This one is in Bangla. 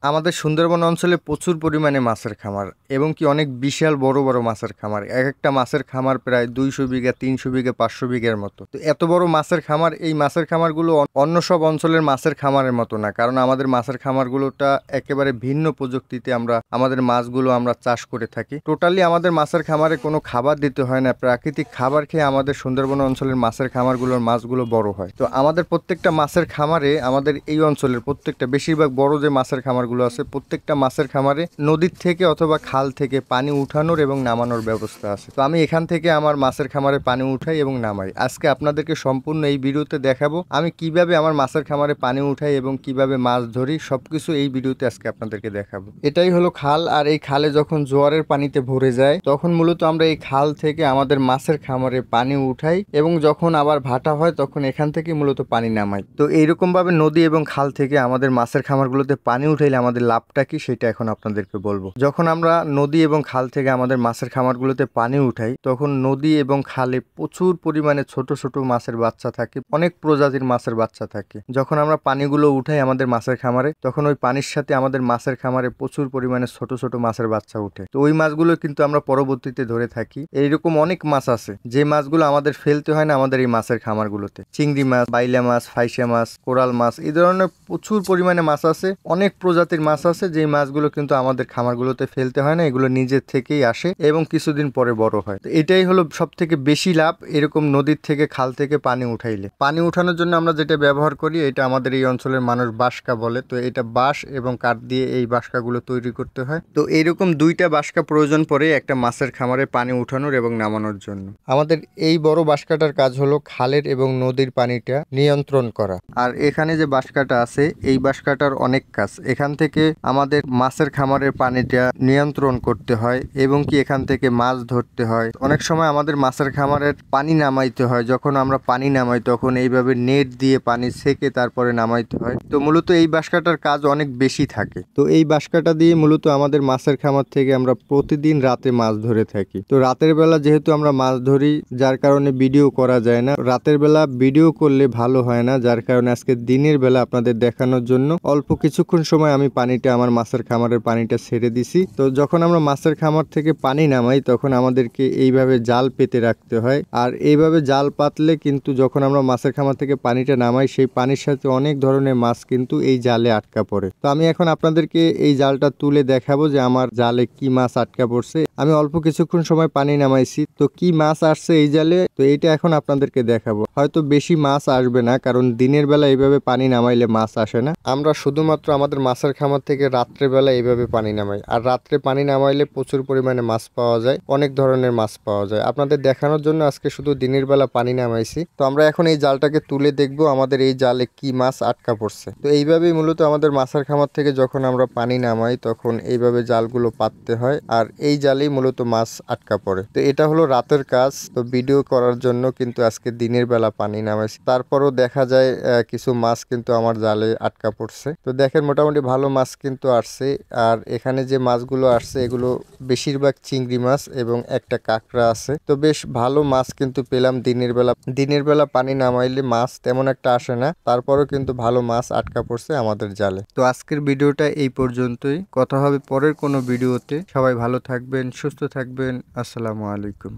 আমাদের সুন্দরবন অঞ্চলে প্রচুর পরিমাণে মাছের খামার এবং কি অনেক বিশাল বড় বড় মাছের খামার। এক একটা মাছের খামার প্রায় 200 বিঘা, 300 বিঘা, 500 বিঘার মতো। তো এত বড় মাছের খামার, এই মাছের খামারগুলো অন্য সব অঞ্চলের মাছের খামারের মতো না, কারণ আমাদের মাছের খামারগুলোটা একেবারে ভিন্ন প্রযুক্তিতে আমরা আমাদের মাছগুলো আমরা চাষ করে থাকি। টোটালি আমাদের মাছের খামারে কোনো খাবার দিতে হয় না, প্রাকৃতিক খাবার খেয়ে আমাদের সুন্দরবন অঞ্চলের মাছের খামারগুলোর মাছগুলো বড় হয়। তো আমাদের প্রত্যেকটা মাছের খামারে, আমাদের এই অঞ্চলের প্রত্যেকটা বেশিরভাগ বড় যে মাছের খামারগুলো আছে, প্রত্যেকটা মাছের খামারে নদীর থেকে অথবা খাল থেকে পানি উঠানোর এবং নামানোর ব্যবস্থা আছে। তো আমি এখান থেকে আমার মাছের খামারে পানি উঠাই এবং নামাই। আজকে আপনাদেরকে সম্পূর্ণ এই ভিডিওতে দেখাবো আমি কিভাবে আমার মাছের খামারে পানি উঠাই এবং কিভাবে মাছ ধরি, সবকিছু এই ভিডিওতে আজকে আপনাদেরকে দেখাবো। এটাই হলো খাল, আর এই খালে যখন জোয়ারের পানিতে ভরে যায় তখন মূলত আমরা এই খাল থেকে আমাদের মাছের খামারে পানি উঠাই এবং যখন আবার ভাটা হয় তখন এখান থেকে মূলত পানি নামাই। তো এইরকম ভাবে নদী এবং খাল থেকে আমাদের মাছের খামারগুলোতে পানি উঠাইলে আমাদের লাভটা কি সেটা এখন আপনাদেরকে বলবো। যখন আমরা নদী এবং খাল থেকে আমাদের মাছের খামারগুলোতে পানি উঠাই তখন নদী এবং খালে প্রচুর পরিমাণে ছোট ছোট মাছের বাচ্চা থাকে, অনেক প্রজাতির মাছের বাচ্চা থাকে। যখন আমরা পানিগুলো উঠাই আমাদের মাছের খামারে তখন ওই পানির সাথে আমাদের মাছের খামারে প্রচুর পরিমাণে ছোট ছোট মাছের বাচ্চা উঠে। তো ওই মাছগুলো কিন্তু আমরা পরবর্তীতে ধরে থাকি। এইরকম অনেক মাছ আছে যে মাছগুলো আমাদের ফেলতে হয় না আমাদের এই মাছের খামারগুলোতে। চিংড়ি মাছ, বাইলা মাছ, ফাইসা মাছ, কোরাল মাছ, এই ধরনের প্রচুর পরিমাণে মাছ আছে, অনেক প্রজাতির মাছ আছে যে মাছগুলো কিন্তু আমাদের খামারগুলোতে ফেলতে হয় না, এগুলো নিজের থেকেই আসে এবং কিছুদিন পরে বড় হয়। তো এটাই হলো সব থেকে বেশি লাভ এরকম নদীর থেকে খাল থেকে পানি উঠাইলে। পানি উঠানোর জন্য আমরা যেটা ব্যবহার করি এটা আমাদের এই অঞ্চলের মানুষ বাঁশকা বলে। তো এটা বাঁশ এবং কাঠ দিয়ে এই বাঁশকাগুলো তৈরি করতে হয়। তো এইরকম দুইটা বাঁশকা প্রয়োজন পড়ে একটা মাছের খামারে পানি উঠানোর এবং নামানোর জন্য। আমাদের এই বড় বাঁশকাটার কাজ হলো খালের এবং নদীর পানিটা নিয়ন্ত্রণ করা। আর এখানে যে বাঁশকাটা আছে এই বাঁশকাটার অনেক কাজ। এখান থেকে আমাদের মাছের খামারের পানিটা নিয়ন্ত্রণ করতে হয় এবং কি এখান থেকে মাছ ধরতে হয়। অনেক সময় আমাদের মাছের খামারের পানি নামাইতে হয়, যখন আমরা পানি নামাই তখন এইভাবে নেট দিয়ে পানি সেকে তারপরে নামাইতে হয়। তো মূলত এই বাঁশকাটার কাজ অনেক বেশি থাকে। তো এই বাঁশকাটা দিয়ে মূলত আমাদের মাছের খামার থেকে আমরা প্রতিদিন রাতে মাছ ধরে থাকি। তো রাতের বেলা যেহেতু আমরা মাছ ধরি যার কারণে ভিডিও করা যায় না, রাতের বেলা ভিডিও করলে ভালো হয় না, যার কারণে আজকে দিনের বেলা আপনাদের দেখানোর জন্য অল্প কিছুক্ষণ সময় আমি পানিটা আমার মাছের খামারের পানিটা ছেড়ে দিছি। তো যখন আমরা মাছের খামার থেকে পানি নামাই তখন আমাদেরকে এইভাবে জাল পেতে রাখতে হয়। আর এইভাবে জাল পাতলে কিন্তু যখন আমরা মাছের খামার থেকে পানিটা নামাই সেই পানির সাথে অনেক ধরনের মাছ কিন্তু এই জালে আটকা পড়ে। তো আমি এখন আপনাদেরকে এই জালটা তুলে দেখাবো যে আমার জালে কি মাছ আটকা পড়ছে। আমি অল্প কিছুক্ষণ সময় পানি নামাইছি, তো কি মাছ আসছে এই জালে তো এইটা এখন আপনাদেরকে দেখাবো। হয়তো বেশি মাছ আসবে না, কারণ দিনের বেলা এইভাবে পানি নামাইলে মাছ আসে না। আমরা শুধুমাত্র আমাদের মাছের খামার থেকে রাত্রে বেলা এইভাবে পানি নামাই, আর রাত্রে পানি নামাইলে প্রচুর পরিমাণে মাছ পাওয়া যায়, অনেক ধরনের মাছ পাওয়া যায়। আপনাদের দেখানোর জন্য আজকে শুধু দিনের বেলা পানি নামাইছি। তো আমরা এখন এই জালটাকে তুলে দেখবো আমাদের এই জালে কি মাছ আটকা পড়ছে। তো এইভাবেই মূলত আমাদের মাছের খামার থেকে যখন আমরা পানি নামাই তখন এইভাবে জালগুলো পাততে হয়, আর এই জালেই মূলত মাছ আটকা পড়ে। তো এটা হলো রাতের কাজ। তো ভিডিও করার জন্য কিন্তু আজকে দিনের বেলা পানি নামাইছি, তারপরও দেখা যায় কিছু মাছ কিন্তু আমার জালে আটকা পড়ছে। তো দেখেন মোটামুটি ভালো মাছ কিন্তু আসছে। আর এখানে যে মাছগুলো আসছে এগুলো বেশিরভাগ চিংড়ি মাছ এবং একটা কাঁকড়া আছে। তো বেশ ভালো মাছ কিন্তু পেলাম দিনের বেলা। দিনের বেলা পানি নামাইলে মাছ তেমন একটা আসে না, তারপরও কিন্তু ভালো মাছ আটকা পড়ছে আমাদের জালে। তো আজকের ভিডিওটা এই পর্যন্তই, কথা হবে পরের কোনো ভিডিওতে। সবাই ভালো থাকবেন, সুস্থ থাকবেন। আসসালামু আলাইকুম।